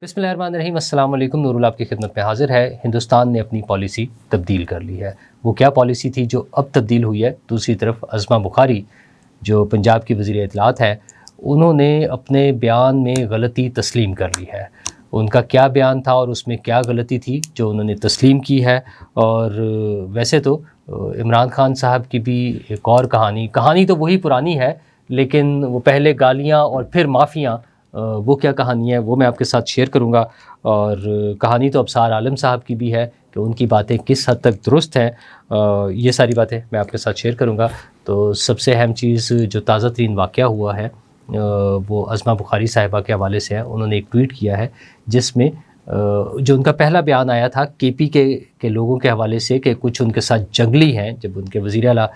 بسم اللہ الرحمن الرحیم، السلام علیکم۔ نور اللہ آپ کی خدمت میں حاضر ہے۔ ہندوستان نے اپنی پالیسی تبدیل کر لی ہے۔ وہ کیا پالیسی تھی جو اب تبدیل ہوئی ہے؟ دوسری طرف عظمہ بخاری جو پنجاب کی وزیر اطلاعات ہے، انہوں نے اپنے بیان میں غلطی تسلیم کر لی ہے۔ ان کا کیا بیان تھا اور اس میں کیا غلطی تھی جو انہوں نے تسلیم کی ہے؟ اور ویسے تو عمران خان صاحب کی بھی ایک اور کہانی تو وہی پرانی ہے، لیکن وہ پہلے گالیاں اور پھر معافیاں، وہ کیا کہانی ہے وہ میں آپ کے ساتھ شیئر کروں گا۔ اور کہانی تو ابصار عالم صاحب کی بھی ہے کہ ان کی باتیں کس حد تک درست ہیں، یہ ساری باتیں میں آپ کے ساتھ شیئر کروں گا۔ تو سب سے اہم چیز جو تازہ ترین واقعہ ہوا ہے وہ عظمہ بخاری صاحبہ کے حوالے سے ہے۔ انہوں نے ایک ٹویٹ کیا ہے جس میں جو ان کا پہلا بیان آیا تھا کے پی کے لوگوں کے حوالے سے کہ کچھ ان کے ساتھ جنگلی ہیں، جب ان کے وزیر اعلیٰ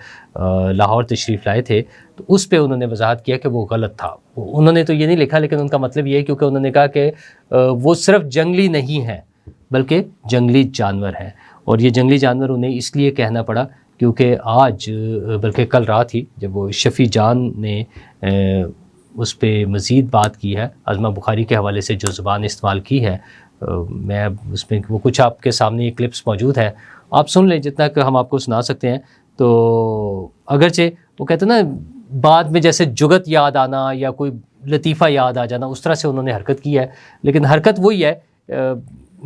لاہور تشریف لائے تھے تو اس پہ انہوں نے وضاحت کیا کہ وہ غلط تھا۔ انہوں نے تو یہ نہیں لکھا، لیکن ان کا مطلب یہ ہے کیونکہ انہوں نے کہا کہ وہ صرف جنگلی نہیں ہیں بلکہ جنگلی جانور ہیں، اور یہ جنگلی جانور انہیں اس لیے کہنا پڑا کیونکہ آج بلکہ کل رات ہی جب وہ شفیع جان نے اس پہ مزید بات کی ہے، عظمہ بخاری کے حوالے سے جو زبان استعمال کی ہے، میں اس میں وہ کچھ آپ کے سامنے یہ کلپس موجود ہیں، آپ سن لیں جتنا کہ ہم آپ کو سنا سکتے ہیں۔ تو اگرچہ وہ کہتے ہیں نا بعد میں جیسے جگت یاد آنا یا کوئی لطیفہ یاد آ جانا، اس طرح سے انہوں نے حرکت کی ہے، لیکن حرکت وہی ہے،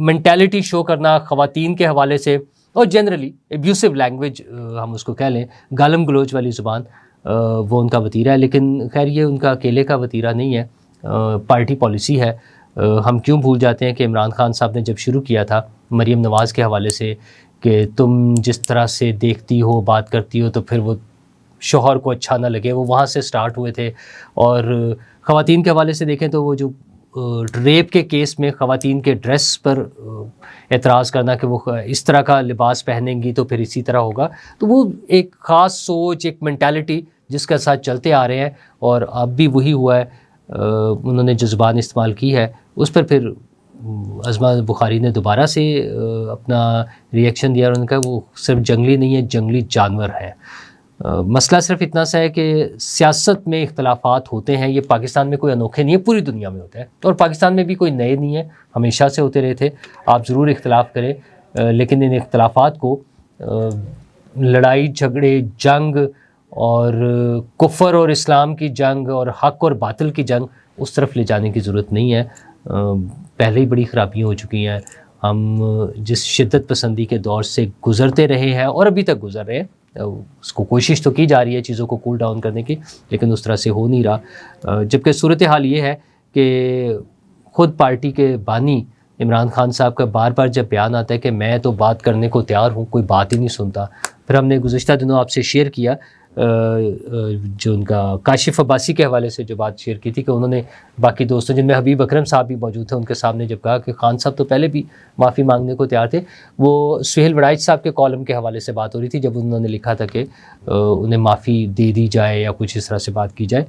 مینٹیلٹی شو کرنا خواتین کے حوالے سے، اور جنرلی ایبیوسو لینگویج ہم اس کو کہہ لیں، گالم گلوچ والی زبان، وہ ان کا وتیرہ ہے۔ لیکن خیر یہ ان کا اکیلے کا وتیرہ نہیں ہے، پارٹی پالیسی ہے۔ ہم کیوں بھول جاتے ہیں کہ عمران خان صاحب نے جب شروع کیا تھا مریم نواز کے حوالے سے کہ تم جس طرح سے دیکھتی ہو بات کرتی ہو تو پھر وہ شوہر کو اچھا نہ لگے، وہ وہاں سے سٹارٹ ہوئے تھے۔ اور خواتین کے حوالے سے دیکھیں تو وہ جو ریپ کے کیس میں خواتین کے ڈریس پر اعتراض کرنا کہ وہ اس طرح کا لباس پہنیں گی تو پھر اسی طرح ہوگا، تو وہ ایک خاص سوچ، ایک مینٹالٹی جس کا ساتھ چلتے آ رہے ہیں، اور اب بھی وہی ہوا ہے۔ انہوں نے جو زبان استعمال کی ہے اس پر پھر عظمہ بخاری نے دوبارہ سے اپنا ری ایکشن دیا، اور ان کا وہ صرف جنگلی نہیں ہے، جنگلی جانور ہے۔ مسئلہ صرف اتنا سا ہے کہ سیاست میں اختلافات ہوتے ہیں، یہ پاکستان میں کوئی انوکھے نہیں ہے، پوری دنیا میں ہوتا ہے، اور پاکستان میں بھی کوئی نئے نہیں ہے، ہمیشہ سے ہوتے رہے تھے۔ آپ ضرور اختلاف کریں، لیکن ان اختلافات کو لڑائی جھگڑے، جنگ اور کفر اور اسلام کی جنگ اور حق اور باطل کی جنگ اس طرف لے جانے کی ضرورت نہیں ہے۔ پہلے ہی بڑی خرابیاں ہو چکی ہیں، ہم جس شدت پسندی کے دور سے گزرتے رہے ہیں اور ابھی تک گزر رہے ہیں، اس کو کوشش تو کی جا رہی ہے چیزوں کو کول ڈاؤن کرنے کی، لیکن اس طرح سے ہو نہیں رہا۔ جبکہ صورتحال یہ ہے کہ خود پارٹی کے بانی عمران خان صاحب کا بار بار جب بیان آتا ہے کہ میں تو بات کرنے کو تیار ہوں، کوئی بات ہی نہیں سنتا۔ پھر ہم نے گزشتہ دنوں آپ سے شیئر کیا جو ان کا کاشف عباسی کے حوالے سے جو بات شیئر کی تھی کہ انہوں نے باقی دوستوں جن میں حبیب اکرم صاحب بھی موجود تھے ان کے سامنے جب کہا کہ خان صاحب تو پہلے بھی معافی مانگنے کو تیار تھے، وہ سہیل وڑائچ صاحب کے کالم کے حوالے سے بات ہو رہی تھی جب انہوں نے لکھا تھا کہ انہیں معافی دے دی جائے یا کچھ اس طرح سے بات کی جائے،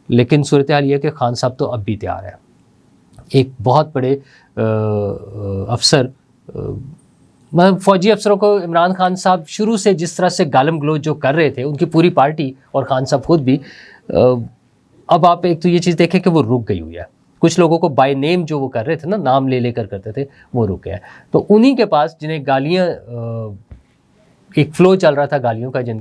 لیکن صورتحال یہ ہے کہ خان صاحب تو اب بھی تیار ہے۔ ایک بہت بڑے افسر، فوجی افسروں کو عمران خان صاحب شروع سے جس طرح سے گالم گلوچ جو کر رہے تھے، ان کی پوری پارٹی اور خان صاحب خود بھی، اب آپ ایک تو یہ چیز دیکھیں کہ وہ رک گئی ہوئی ہے۔ کچھ لوگوں کو بائی نیم جو وہ کر رہے تھے نا، نام لے لے کر کرتے تھے، وہ رک گیا ہے۔ تو انہی کے پاس جنہیں گالیاں، ایک فلو چل رہا تھا گالیوں کا، جن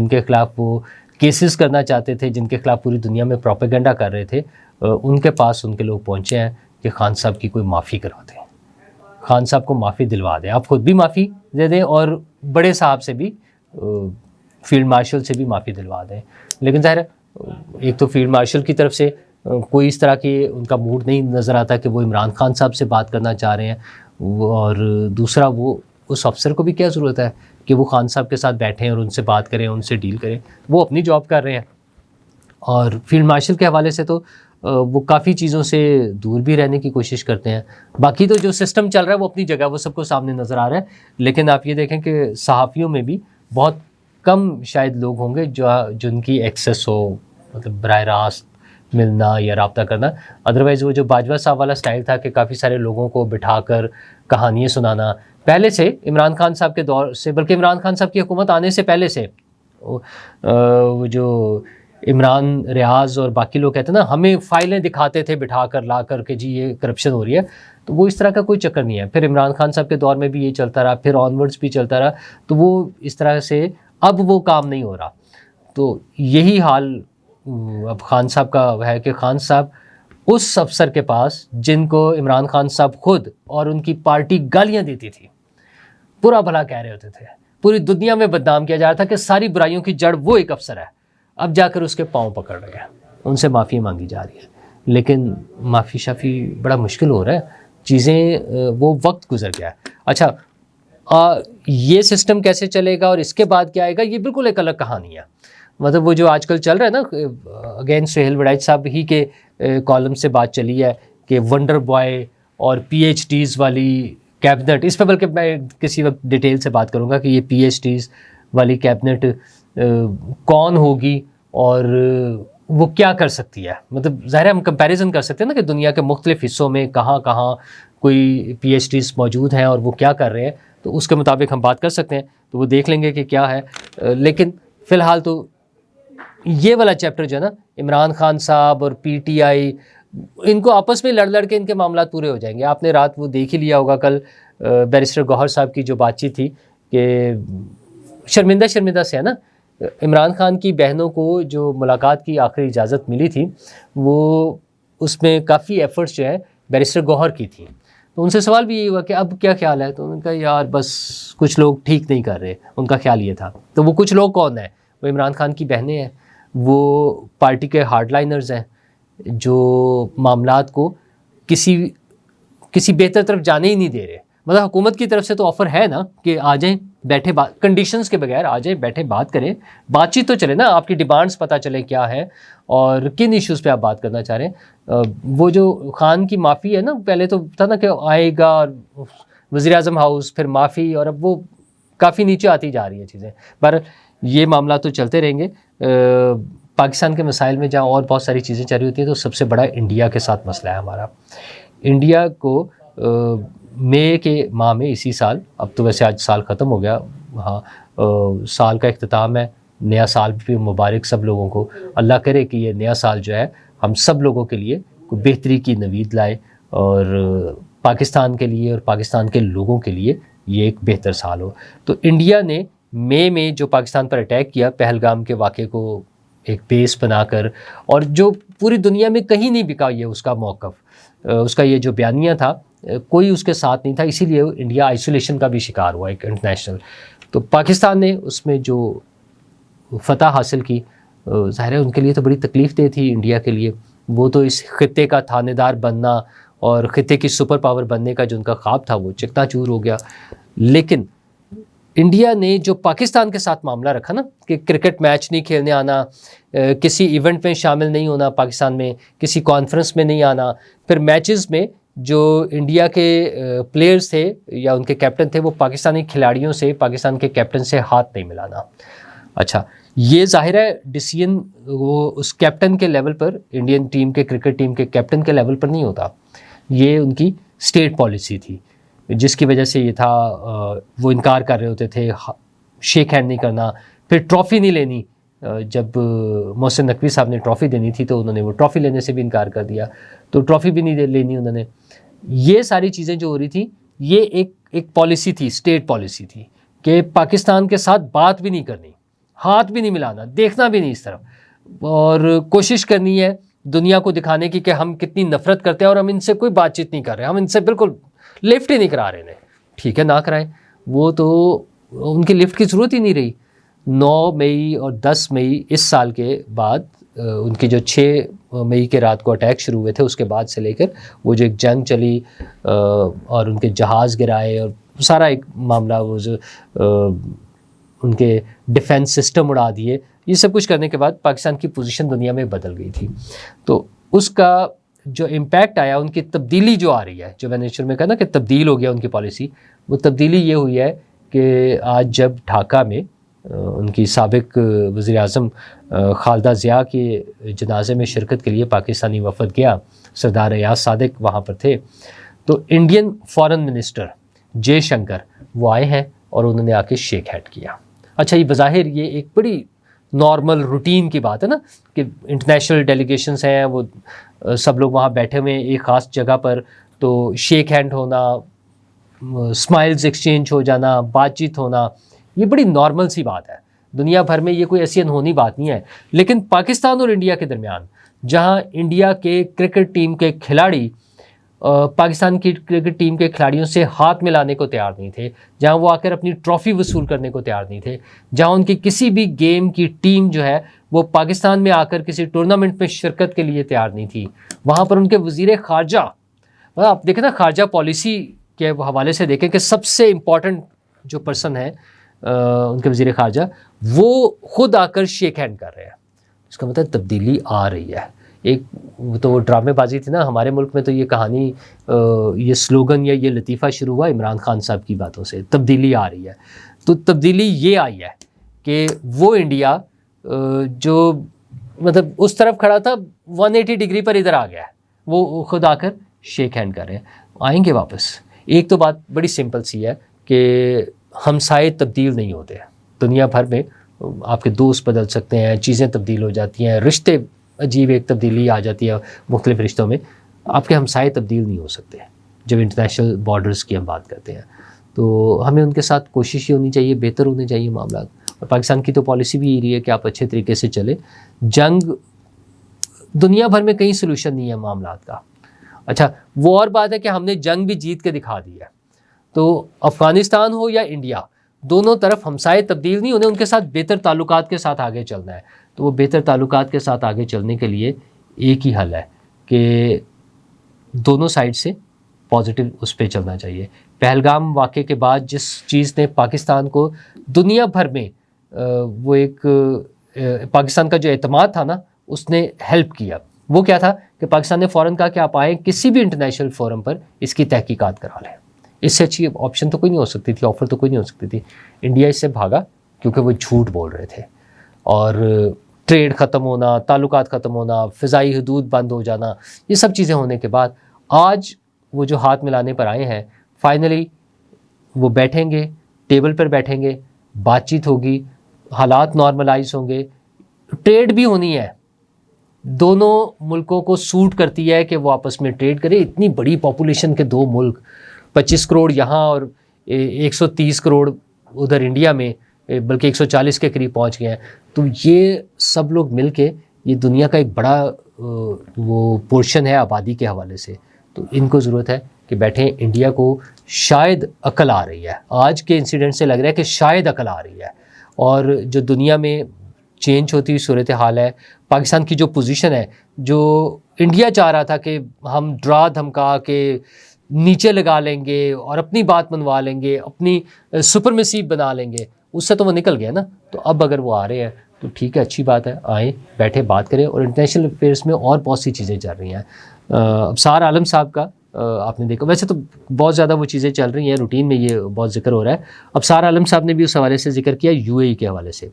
کے خلاف وہ کیسز کرنا چاہتے تھے، جن کے خلاف پوری دنیا میں پروپیگنڈا کر رہے تھے، ان کے پاس ان کے لوگ پہنچے ہیں کہ خان صاحب کی کوئی معافی کرا دیں، خان صاحب کو معافی دلوا دیں، آپ خود بھی معافی دے دیں اور بڑے صاحب سے بھی، فیلڈ مارشل سے بھی معافی دلوا دیں۔ لیکن ظاہر ہے ایک تو فیلڈ مارشل کی طرف سے کوئی اس طرح کی ان کا موڈ نہیں نظر آتا کہ وہ عمران خان صاحب سے بات کرنا چاہ رہے ہیں، اور دوسرا وہ اس افسر کو بھی کیا ضرورت ہے کہ وہ خان صاحب کے ساتھ بیٹھیں اور ان سے بات کریں، ان سے ڈیل کریں، وہ اپنی جاب کر رہے ہیں۔ اور فیلڈ مارشل کے حوالے سے تو وہ کافی چیزوں سے دور بھی رہنے کی کوشش کرتے ہیں، باقی تو جو سسٹم چل رہا ہے وہ اپنی جگہ، وہ سب کو سامنے نظر آ رہا ہے۔ لیکن آپ یہ دیکھیں کہ صحافیوں میں بھی بہت کم شاید لوگ ہوں گے جن کی ایکسیس ہو، مطلب براہ راست ملنا یا رابطہ کرنا، ادروائز وہ جو باجوہ صاحب والا سٹائل تھا کہ کافی سارے لوگوں کو بٹھا کر کہانیاں سنانا، پہلے سے عمران خان صاحب کے دور سے، بلکہ عمران خان صاحب کی حکومت آنے سے پہلے سے، وہ جو عمران ریاض اور باقی لوگ کہتے ہیں نا ہمیں فائلیں دکھاتے تھے بٹھا کر لا کر کہ جی یہ کرپشن ہو رہی ہے، تو وہ اس طرح کا کوئی چکر نہیں ہے. پھر عمران خان صاحب کے دور میں بھی یہ چلتا رہا، پھر آنورڈس بھی چلتا رہا، تو وہ اس طرح سے اب وہ کام نہیں ہو رہا. تو یہی حال اب خان صاحب کا ہے کہ خان صاحب اس افسر کے پاس جن کو عمران خان صاحب خود اور ان کی پارٹی گالیاں دیتی تھی، برا بھلا کہہ رہے ہوتے تھے، پوری دنیا میں بدنام کیا جا رہا تھا کہ ساری برائیوں کی جڑ وہ ایک افسر ہے، اب جا کر اس کے پاؤں پکڑ رہے ہیں، ان سے معافی مانگی جا رہی ہے. لیکن معافی شافی بڑا مشکل ہو رہا ہے، چیزیں وہ وقت گزر گیا ہے. اچھا یہ سسٹم کیسے چلے گا اور اس کے بعد کیا آئے گا، یہ بالکل ایک الگ کہانی ہے. مطلب وہ جو آج کل چل رہا ہے نا، اگین سہیل وڑائچ صاحب ہی کے کالم سے بات چلی ہے کہ ونڈر بوائے اور پی ایچ ڈیز والی کیبنٹ، اس پہ بلکہ میں کسی وقت ڈیٹیل سے بات کروں گا کہ یہ پی ایچ ڈیز والی کیبنٹ کون ہوگی اور وہ کیا کر سکتی ہے. مطلب ظاہر ہے ہم کمپیریزن کر سکتے ہیں نا کہ دنیا کے مختلف حصوں میں کہاں کہاں کوئی پی ایچ ڈیز موجود ہیں اور وہ کیا کر رہے ہیں، تو اس کے مطابق ہم بات کر سکتے ہیں، تو وہ دیکھ لیں گے کہ کیا ہے. لیکن فی الحال تو یہ والا چیپٹر جو ہے نا، عمران خان صاحب اور پی ٹی آئی، ان کو آپس میں لڑ کے ان کے معاملات پورے ہو جائیں گے. آپ نے رات وہ دیکھ ہی لیا ہوگا کل بیرسٹر گوہر صاحب کی جو بات چیت تھی کہ شرمندہ سے ہے نا، عمران خان کی بہنوں کو جو ملاقات کی آخری اجازت ملی تھی، وہ اس میں کافی ایفرٹس جو ہے بیرسٹر گوہر کی تھیں. تو ان سے سوال بھی یہ ہوا کہ اب کیا خیال ہے، تو انہوں نے کہا یار بس کچھ لوگ ٹھیک نہیں کر رہے، ان کا خیال یہ تھا. تو وہ کچھ لوگ کون ہیں؟ وہ عمران خان کی بہنیں ہیں، وہ پارٹی کے ہارڈ لائنرز ہیں جو معاملات کو کسی بہتر طرف جانے ہی نہیں دے رہے. مطلب حکومت کی طرف سے تو آفر ہے نا کہ آ جائیں بیٹھے، کنڈیشنز کے بغیر آ جائیں، بیٹھے بات کریں، بات چیت تو چلے نا، آپ کی ڈیمانڈز پتہ چلے کیا ہے اور کن ایشوز پہ آپ بات کرنا چاہ رہے ہیں. وہ جو خان کی معافی ہے نا، پہلے تو تھا نا کہ آئے گا وزیر اعظم ہاؤس، پھر معافی، اور اب وہ کافی نیچے آتی جا رہی ہیں چیزیں. پر یہ معاملات تو چلتے رہیں گے. پاکستان کے مسائل میں جہاں اور بہت ساری چیزیں چل رہی ہوتی ہیں، تو سب سے بڑا انڈیا کے ساتھ مسئلہ ہے ہمارا. انڈیا کو مئی کے ماہ میں اسی سال، اب تو ویسے آج سال ختم ہو گیا، ہاں سال کا اختتام ہے، نیا سال بھی مبارک سب لوگوں کو. اللہ کرے کہ یہ نیا سال جو ہے ہم سب لوگوں کے لیے کوئی بہتری کی نوید لائے، اور پاکستان کے لیے اور پاکستان کے لوگوں کے لیے یہ ایک بہتر سال ہو. تو انڈیا نے مئی میں جو پاکستان پر اٹیک کیا، پہلگام کے واقعے کو ایک بیس بنا کر، اور جو پوری دنیا میں کہیں نہیں بکا یہ اس کا موقف، اس کا یہ جو بیانیہ تھا، کوئی اس کے ساتھ نہیں تھا، اسی لیے انڈیا آئسولیشن کا بھی شکار ہوا ایک انٹرنیشنل. تو پاکستان نے اس میں جو فتح حاصل کی، ظاہر ہے ان کے لیے تو بڑی تکلیف دہ تھی انڈیا کے لیے. وہ تو اس خطے کا تھانے دار بننا اور خطے کی سپر پاور بننے کا جو ان کا خواب تھا وہ چکنا چور ہو گیا. لیکن انڈیا نے جو پاکستان کے ساتھ معاملہ رکھا نا کہ کرکٹ میچ نہیں کھیلنے آنا، کسی ایونٹ میں شامل نہیں ہونا پاکستان میں، کسی کانفرنس میں نہیں آنا، پھر میچز میں جو انڈیا کے پلیئرز تھے یا ان کے کیپٹن تھے وہ پاکستانی کھلاڑیوں سے، پاکستان کے کیپٹن سے ہاتھ نہیں ملانا. اچھا یہ ظاہر ہے ڈیسیژن وہ اس کیپٹن کے لیول پر، انڈین ٹیم کے کرکٹ ٹیم کے کیپٹن کے لیول پر نہیں ہوتا، یہ ان کی اسٹیٹ پالیسی تھی جس کی وجہ سے یہ تھا. وہ انکار کر رہے ہوتے تھے، شیک ہینڈ نہیں کرنا، پھر ٹرافی نہیں لینی. جب محسن نقوی صاحب نے ٹرافی دینی تھی تو انہوں نے وہ ٹرافی لینے سے بھی انکار کر دیا، تو ٹرافی بھی نہیں لینی انہوں نے. یہ ساری چیزیں جو ہو رہی تھی، یہ ایک پالیسی تھی، اسٹیٹ پالیسی تھی کہ پاکستان کے ساتھ بات بھی نہیں کرنی، ہاتھ بھی نہیں ملانا، دیکھنا بھی نہیں اس طرف، اور کوشش کرنی ہے دنیا کو دکھانے کی کہ ہم کتنی نفرت کرتے ہیں اور ہم ان سے کوئی بات چیت نہیں کر رہے، ہم ان سے بالکل لفٹ ہی نہیں کرا رہے ہیں. ٹھیک ہے نہ کرائیں، وہ تو ان کی لفٹ کی ضرورت ہی نہیں رہی. 9 مئی اور 10 مئی اس سال کے بعد، ان کی جو 6 مئی کے رات کو اٹیک شروع ہوئے تھے، اس کے بعد سے لے کر وہ جو ایک جنگ چلی اور ان کے جہاز گرائے اور سارا ایک معاملہ، وہ جو ان کے ڈیفنس سسٹم اڑا دیے، یہ سب کچھ کرنے کے بعد پاکستان کی پوزیشن دنیا میں بدل گئی تھی. تو اس کا جو امپیکٹ آیا، ان کی تبدیلی جو آ رہی ہے، جو میں نے شروع میں کہا نا کہ تبدیل ہو گیا ان کی پالیسی، وہ تبدیلی یہ ہوئی ہے کہ آج جب ڈھاکہ میں ان کی سابق وزیر اعظم خالدہ ضیاء کے جنازے میں شرکت کے لیے پاکستانی وفد گیا، سردار ایاز صادق وہاں پر تھے، تو انڈین فارن منسٹر جے شنکر وہ آئے ہیں اور انہوں نے آ کے شیک ہینڈ کیا. اچھا یہ بظاہر یہ ایک بڑی نارمل روٹین کی بات ہے نا کہ انٹرنیشنل ڈیلیگیشنس ہیں، وہ سب لوگ وہاں بیٹھے ہوئے ہیں ایک خاص جگہ پر، تو شیک ہینڈ ہونا، اسمائلز ایکسچینج ہو جانا، بات چیت ہونا، یہ بڑی نارمل سی بات ہے دنیا بھر میں، یہ کوئی ایسی انہونی بات نہیں ہے. لیکن پاکستان اور انڈیا کے درمیان، جہاں انڈیا کے کرکٹ ٹیم کے کھلاڑی پاکستان کی کرکٹ ٹیم کے کھلاڑیوں سے ہاتھ ملانے کو تیار نہیں تھے، جہاں وہ آ کر اپنی ٹرافی وصول کرنے کو تیار نہیں تھے، جہاں ان کی کسی بھی گیم کی ٹیم جو ہے وہ پاکستان میں آ کر کسی ٹورنامنٹ میں شرکت کے لیے تیار نہیں تھی، وہاں پر ان کے وزیر خارجہ، آپ دیکھیں نا خارجہ پالیسی کے حوالے سے دیکھیں کہ سب سے امپورٹنٹ جو پرسن ہے ان کے وزیر خارجہ، وہ خود آ کر شیک ہینڈ کر رہے ہیں. اس کا مطلب تبدیلی آ رہی ہے. ایک تو وہ ڈرامے بازی تھی نا ہمارے ملک میں، تو یہ کہانی، یہ سلوگن یا یہ لطیفہ شروع ہوا عمران خان صاحب کی باتوں سے، تبدیلی آ رہی ہے. تو تبدیلی یہ آئی ہے کہ وہ انڈیا جو مطلب اس طرف کھڑا تھا 180 ڈگری پر ادھر آ گیا ہے، وہ خود آ کر شیک ہینڈ کر رہے ہیں. آئیں گے واپس. ایک تو بات بڑی سمپل سی ہے کہ ہمسائے تبدیل نہیں ہوتے ہیں دنیا بھر میں. آپ کے دوست بدل سکتے ہیں، چیزیں تبدیل ہو جاتی ہیں، رشتے عجیب ایک تبدیلی آ جاتی ہے مختلف رشتوں میں. آپ کے ہمسائے تبدیل نہیں ہو سکتے جب انٹرنیشنل بارڈرز کی ہم بات کرتے ہیں. تو ہمیں ان کے ساتھ کوشش ہی ہونی چاہیے، بہتر ہونے چاہیے معاملات. اور پاکستان کی تو پالیسی بھی یہ رہی ہے کہ آپ اچھے طریقے سے چلیں. جنگ دنیا بھر میں کہیں سلوشن نہیں ہے معاملات کا. اچھا وہ اور بات ہے کہ ہم نے جنگ بھی جیت کے دکھا دی ہے. تو افغانستان ہو یا انڈیا، دونوں طرف ہمسائے تبدیل نہیں ہونے، ان کے ساتھ بہتر تعلقات کے ساتھ آگے چلنا ہے. تو وہ بہتر تعلقات کے ساتھ آگے چلنے کے لیے ایک ہی حل ہے کہ دونوں سائڈ سے پازیٹیو اس پہ چلنا چاہیے. پہلگام واقعے کے بعد جس چیز نے پاکستان کو دنیا بھر میں وہ ایک پاکستان کا جو اعتماد تھا نا اس نے ہیلپ کیا، وہ کیا تھا کہ پاکستان نے فوراً کہا کہ آپ آئیں کسی بھی انٹرنیشنل فورم پر اس کی تحقیقات کرا لیں. اس سے اچھی آپشن تو کوئی نہیں ہو سکتی تھی، آفر تو کوئی نہیں ہو سکتی تھی. انڈیا اس سے بھاگا کیونکہ وہ جھوٹ بول رہے تھے. اور ٹریڈ ختم ہونا، تعلقات ختم ہونا، فضائی حدود بند ہو جانا، یہ سب چیزیں ہونے کے بعد آج وہ جو ہاتھ ملانے پر آئے ہیں، فائنلی وہ بیٹھیں گے، ٹیبل پر بیٹھیں گے، بات چیت ہوگی، حالات نارملائز ہوں گے، ٹریڈ بھی ہونی ہے. دونوں ملکوں کو سوٹ کرتی ہے کہ وہ آپس میں ٹریڈ کرے. اتنی بڑی پاپولیشن کے دو ملک، 25 کروڑ یہاں اور 130 کروڑ ادھر انڈیا میں، بلکہ 140 کے قریب پہنچ گئے ہیں. تو یہ سب لوگ مل کے یہ دنیا کا ایک بڑا وہ پورشن ہے آبادی کے حوالے سے. تو ان کو ضرورت ہے کہ بیٹھیں. انڈیا کو شاید عقل آ رہی ہے، آج کے انسیڈنٹ سے لگ رہا ہے کہ شاید عقل آ رہی ہے. اور جو دنیا میں چینج ہوتی ہوئی صورتحال ہے، پاکستان کی جو پوزیشن ہے، جو انڈیا چاہ رہا تھا کہ ہم ڈرا دھمکا کے نیچے لگا لیں گے اور اپنی بات منوا لیں گے، اپنی سپرمیسی بنا لیں گے، اس سے تو وہ نکل گیا نا. تو اب اگر وہ آ رہے ہیں تو ٹھیک ہے، اچھی بات ہے، آئیں بیٹھے بات کریں. اور انٹرنیشنل افیئرس میں اور بہت سی چیزیں چل رہی ہیں. ابصار عالم صاحب کا آپ نے دیکھا، ویسے تو بہت زیادہ وہ چیزیں چل رہی ہیں، روٹین میں یہ بہت ذکر ہو رہا ہے. ابصار عالم صاحب نے بھی اس حوالے سے ذکر کیا یو اے ای کے حوالے سے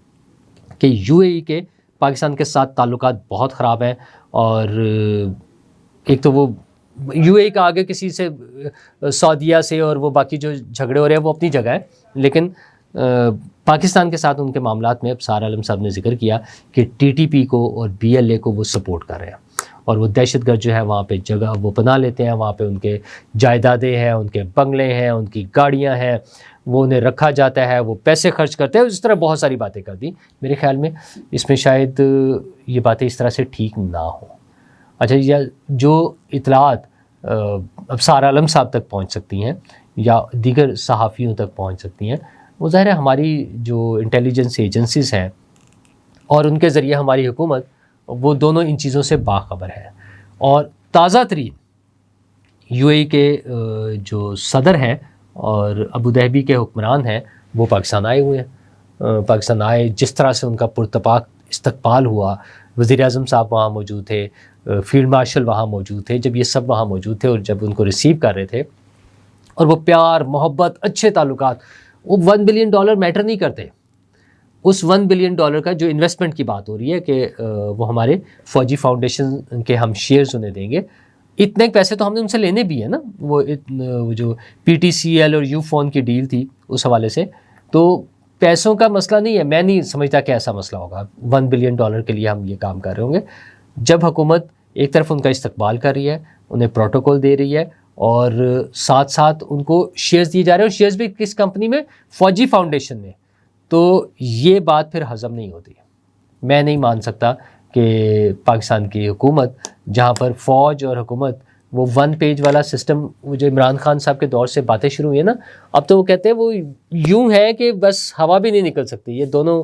کہ یو اے ای کے پاکستان کے ساتھ تعلقات بہت خراب ہیں. اور ایک تو وہ یو اے ای کا آگے کسی سے سعودیہ سے اور وہ باقی جو جھگڑے ہو رہے ہیں وہ اپنی جگہ ہے، لیکن پاکستان کے ساتھ ان کے معاملات میں ابصار عالم صاحب نے ذکر کیا کہ ٹی ٹی پی کو اور بی ایل اے کو وہ سپورٹ کر رہے ہیں. اور وہ دہشت گرد جو ہے وہاں پہ جگہ وہ بنا لیتے ہیں، وہاں پہ ان کے جائیدادیں ہیں، ان کے بنگلے ہیں، ان کی گاڑیاں ہیں، وہ انہیں رکھا جاتا ہے، وہ پیسے خرچ کرتے ہیں. اس طرح بہت ساری باتیں کر دی. میرے خیال میں اس میں شاید یہ باتیں اس طرح سے ٹھیک نہ ہوں. اچھا، یا جو اطلاعات ابصار عالم صاحب تک پہنچ سکتی ہیں یا دیگر صحافیوں تک پہنچ سکتی ہیں، وہ ظاہر ہے ہماری جو انٹیلیجنس ایجنسیز ہیں اور ان کے ذریعے ہماری حکومت، وہ دونوں ان چیزوں سے باخبر ہے. اور تازہ ترین یو اے ای کے جو صدر ہیں اور ابوظہبی کے حکمران ہیں وہ پاکستان آئے ہوئے ہیں. پاکستان آئے، جس طرح سے ان کا پرتپاک استقبال ہوا، وزیر اعظم صاحب وہاں موجود تھے، فیلڈ مارشل وہاں موجود تھے. جب یہ سب وہاں موجود تھے اور جب ان کو ریسیو کر رہے تھے، اور وہ پیار، محبت، اچھے تعلقات، وہ $1 بلین میٹر نہیں کرتے. اس $1 بلین کا جو انویسٹمنٹ کی بات ہو رہی ہے کہ وہ ہمارے فوجی فاؤنڈیشن کے ہم شیئرز انہیں دیں گے، اتنے پیسے تو ہم نے ان سے لینے بھی ہیں نا. وہ جو پی ٹی سی ایل اور یو فون کی ڈیل تھی اس حوالے سے، تو پیسوں کا مسئلہ نہیں ہے، میں نہیں سمجھتا کہ ایسا مسئلہ ہوگا $1 بلین کے لیے ہم یہ کام کر رہے ہوں گے. جب حکومت ایک طرف ان کا استقبال کر رہی ہے، انہیں پروٹوکول دے رہی ہے، اور ساتھ ساتھ ان کو شیئرز دیے جا رہے ہیں، اور شیئرز بھی کس کمپنی میں؟ فوجی فاؤنڈیشن میں. تو یہ بات پھر ہضم نہیں ہوتی. میں نہیں مان سکتا کہ پاکستان کی حکومت جہاں پر فوج اور حکومت، وہ 1 پیج والا سسٹم وہ جو عمران خان صاحب کے دور سے باتیں شروع ہوئی ہیں نا، اب تو وہ کہتے ہیں وہ یوں ہے کہ بس ہوا بھی نہیں نکل سکتی، یہ دونوں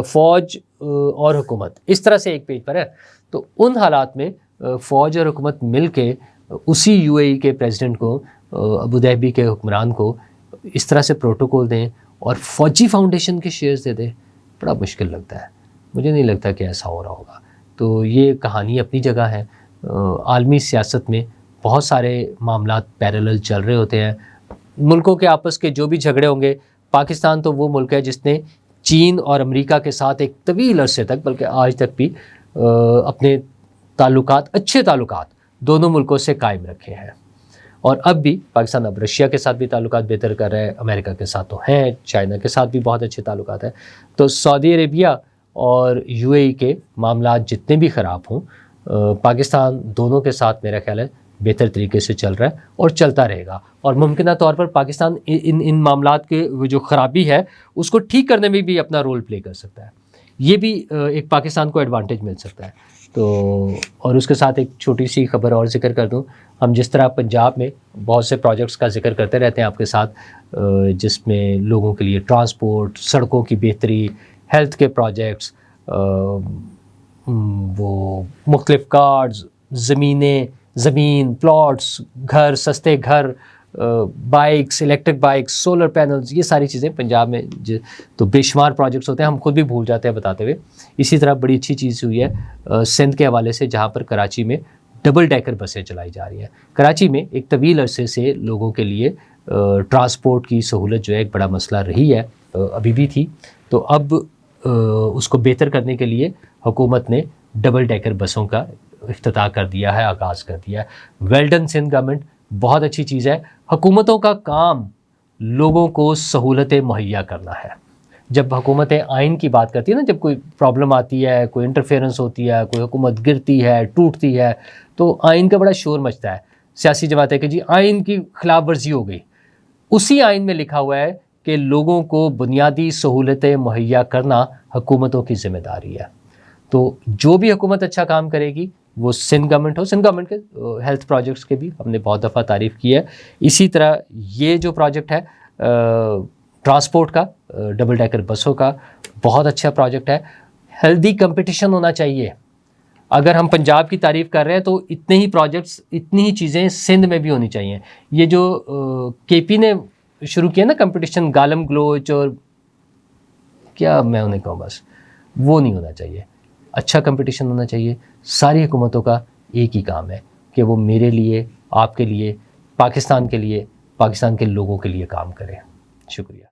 فوج اور حکومت اس طرح سے ایک پیج پر ہے. تو ان حالات میں فوج اور حکومت مل کے اسی UAE کے پریزیڈنٹ کو، ابوظہبی کے حکمران کو اس طرح سے پروٹوکول دیں اور فوجی فاؤنڈیشن کے شیئرز دے دیں، بڑا مشکل لگتا ہے. مجھے نہیں لگتا کہ ایسا ہو رہا ہوگا. تو یہ کہانی اپنی جگہ ہے. عالمی سیاست میں بہت سارے معاملات پیرالل چل رہے ہوتے ہیں. ملکوں کے آپس کے جو بھی جھگڑے ہوں گے، پاکستان تو وہ ملک ہے جس نے چین اور امریکہ کے ساتھ ایک طویل عرصے تک، بلکہ آج تک بھی اپنے تعلقات، اچھے تعلقات دونوں ملکوں سے قائم رکھے ہیں. اور اب بھی پاکستان اب رشیا کے ساتھ بھی تعلقات بہتر کر رہا ہے، امریکہ کے ساتھ تو ہیں، چائنا کے ساتھ بھی بہت اچھے تعلقات ہیں. تو سعودی عربیہ اور UAE کے معاملات جتنے بھی خراب ہوں، پاکستان دونوں کے ساتھ میرا خیال ہے بہتر طریقے سے چل رہا ہے اور چلتا رہے گا. اور ممکنہ طور پر پاکستان ان معاملات کے جو خرابی ہے اس کو ٹھیک کرنے میں بھی اپنا رول پلے کر سکتا ہے. یہ بھی ایک پاکستان کو ایڈوانٹیج مل سکتا ہے. تو اور اس کے ساتھ ایک چھوٹی سی خبر اور ذکر کر دوں. ہم جس طرح پنجاب میں بہت سے پروجیکٹس کا ذکر کرتے رہتے ہیں آپ کے ساتھ، جس میں لوگوں کے لیے ٹرانسپورٹ، سڑکوں کی بہتری، ہیلتھ کے پروجیکٹس، وہ مختلف کارڈز، زمین پلاٹس، گھر، سستے گھر، bikes, electric bikes, solar panels, یہ ساری چیزیں پنجاب میں تو بے شمار پروجیکٹس ہوتے ہیں، ہم خود بھی بھول جاتے ہیں بتاتے ہوئے. اسی طرح بڑی اچھی چیز ہوئی ہے سندھ کے حوالے سے، جہاں پر کراچی میں ڈبل ڈیکر بسیں چلائی جا رہی ہیں. کراچی میں ایک طویل عرصے سے لوگوں کے لیے ٹرانسپورٹ کی سہولت جو ہے ایک بڑا مسئلہ رہی ہے، ابھی بھی تھی. تو اب اس کو بہتر کرنے کے لیے حکومت نے ڈبل ڈیکر بسوں کا افتتاح کر دیا ہے، آغاز کر دیا ہے. ویل ڈن سندھ گورنمنٹ، بہت اچھی چیز ہے. حکومتوں کا کام لوگوں کو سہولتیں مہیا کرنا ہے. جب حکومتیں آئین کی بات کرتی ہیں نا، جب کوئی پرابلم آتی ہے، کوئی انٹرفیئرنس ہوتی ہے، کوئی حکومت گرتی ہے، ٹوٹتی ہے، تو آئین کا بڑا شور مچتا ہے. سیاسی جماعتیں کہ جی آئین کی خلاف ورزی ہو گئی. اسی آئین میں لکھا ہوا ہے کہ لوگوں کو بنیادی سہولتیں مہیا کرنا حکومتوں کی ذمہ داری ہے. تو جو بھی حکومت اچھا کام کرے گی، وہ سندھ گورنمنٹ ہو، سندھ گورنمنٹ کے ہیلتھ پروجیکٹس کے بھی ہم نے بہت دفعہ تعریف کی ہے. اسی طرح یہ جو پروجیکٹ ہے ٹرانسپورٹ کا، ڈبل ڈیکر بسوں کا، بہت اچھا پروجیکٹ ہے. ہیلدی کمپٹیشن ہونا چاہیے. اگر ہم پنجاب کی تعریف کر رہے ہیں تو اتنے ہی پروجیکٹس، اتنی ہی چیزیں سندھ میں بھی ہونی چاہیے. یہ جو KP نے شروع کیا نا کمپٹیشن، گالم گلوچ اور کیا میں انہیں کہوں، بس وہ نہیں ہونا چاہیے. اچھا کمپٹیشن ہونا چاہیے. ساری حکومتوں کا ایک ہی کام ہے کہ وہ میرے لیے، آپ کے لیے، پاکستان کے لیے، پاکستان کے لوگوں کے لیے کام کریں. شکریہ.